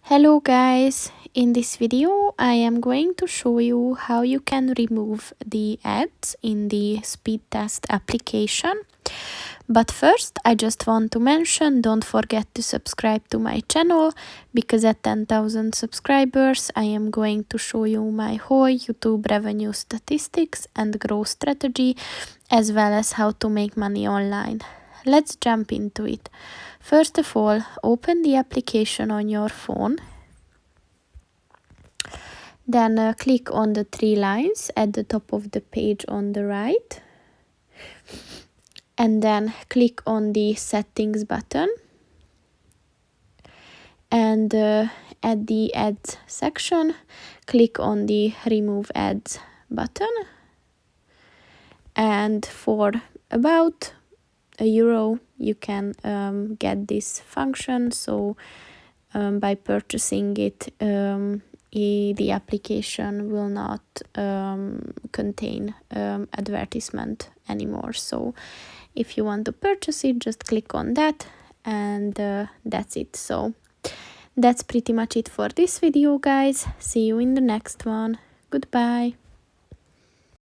Hello guys, in this video I am going to show you how you can remove the ads in the Speedtest application. But first I just want to mention, don't forget to subscribe to my channel, because at 10,000 subscribers I am going to show you my whole YouTube revenue statistics and growth strategy, as well as how to make money online. Let's jump into it. First of all, open the application on your phone. Then click on the three lines at the top of the page on the right. And then click on the settings button. And at the ads section, click on the remove ads button. And for about €1 you can get this function. So by purchasing it, the application will not contain advertisement anymore. So if you want to purchase it, just click on that, and that's it. So that's pretty much it for this video, guys. See you in the next one. Goodbye.